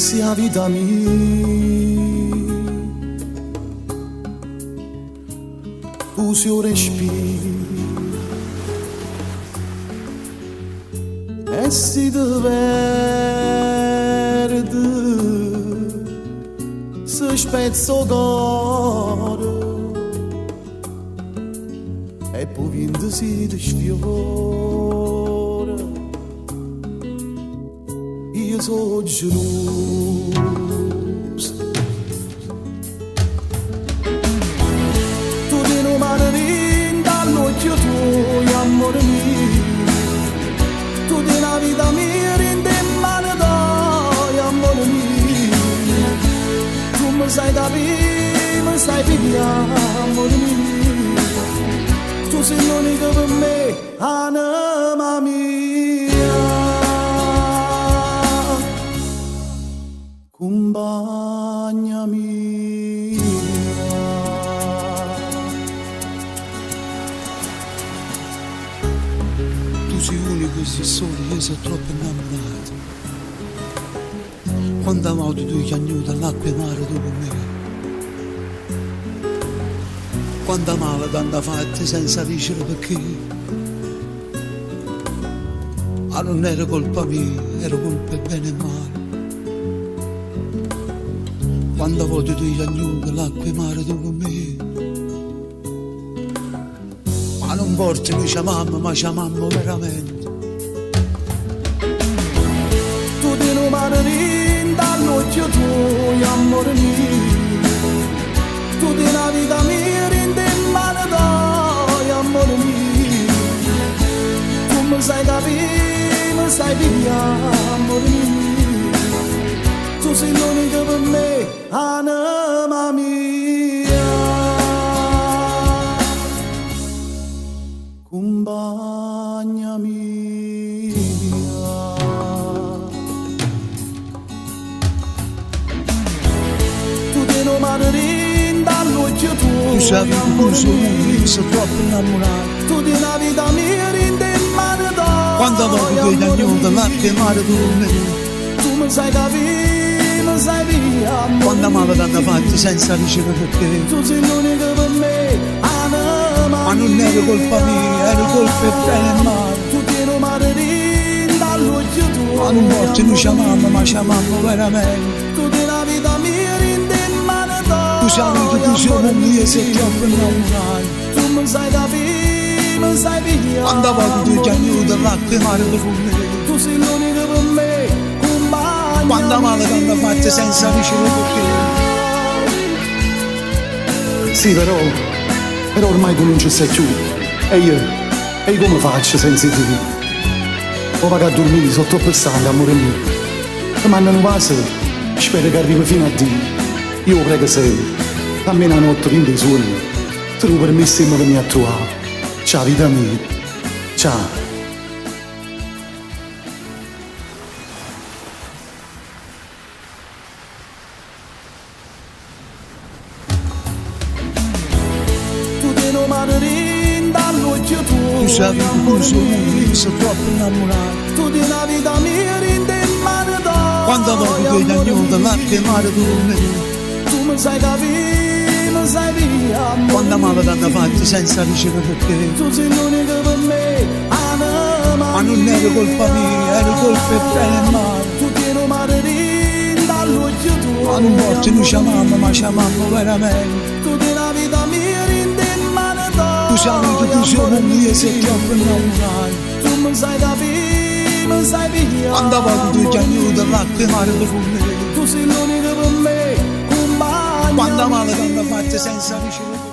sia vita mia, tu si o respiri e si te verde se spezza o cuore e poi vinto si sfiora. Io sono geloso, tu ti non mani dall'occhio tuo, amore mio, tu ti la vita mia rinde in mano tua, amore mio, tu mi sai capire, mi sai pigliare, amore mio, tu sei l'unica per me, anima mia. Compagna mia, tu sei unico e sei solo, io sono troppo innamorato. Quando amo tu hai chiagnuto all'acqua e mare tu con me. Quando amavo tanto fatte senza dicere perché. Ma non era colpa mia, era colpa bene e male. Quando voglio tu hai chiagnuto l'acqua e mare tu con me. Ma non porti noi chiamammo, ma chiamammo veramente. tu ti non mani dall'occhio tuo, amore mio, tu ti la vita mia rinde in mano tua, amore mio, tu mi sai capire, mi sai pigliare, amore mio, tu sei l'unica per me, anima mia, compagna mia. Tu ti non mani dall'occhio tuo, Tu sai che tu sei, io sono troppo innamorato. tu ti la vita mia rinde in mano tua, Quando voglio tu hai chiagnuto l'acqua e mare tu con me. tu mi sai capire, mi sai via, amore Quando amavo mio. tanto fatte senza dicere perché. Tu sei l'unica per me, anima Ma non era colpa mia, era colpa bene e male. tu ti non mani dall'occhio tuo, Ma non porti noi amore chiamammo, mio. ma chiamammo veramente. Tu ti la vita mia rinde in mano tua, Tu sai che tu sei amore con me, mio. sei troppo innamorato. Tu mi sai capire, mi sai pigliare, Quando voglio tu hai chiagnuto l'acqua e mare tu con me. tu sei l'unica per me, compagna Quando amavo mia. tanto fatte senza dicere perché. Sì, però ormai tu non ci sei più. E io come faccio senza di te? O vado a dormire, sono troppo stanco, amore mio. Mi mandano una sera, spero che arrivi fino a Dio. Io prego sempre, dammi una notte in dei sogni. Se lo permessi di venire a trovare. Ciao vita mia, ciao. Tu ti non mani dall'occhio tuo, Tu sai che tu amore sei, mio. io sono troppo innamorato. Tu ti la vita mia rinde in mano tua, Quando voglio tu hai amore chiagnuto mio. l'acqua e mare tu con me. Tu mi sai capire, mi sai via, amore Quando amavo mio. tanto fatte senza dicere perché. Tu sei l'unica per me, anima Ma non era colpa mia, era colpa bene e male. tu ti non mani dall'occhio tuo, Ma non porti noi amore chiamammo, ma mio. chiamammo veramente. Tu ti la vita mia rinde in mano tua, Tu sai che tu sei amore con me, sei mio. troppo innamorato. Tu mi sai capire, mi sai pigliare, Quando voglio tu hai chiagnuto l'acqua e mare tu con me. tu sei l'unica per me, compagna Quando amavo mia. tanto fatte senza dicere perché.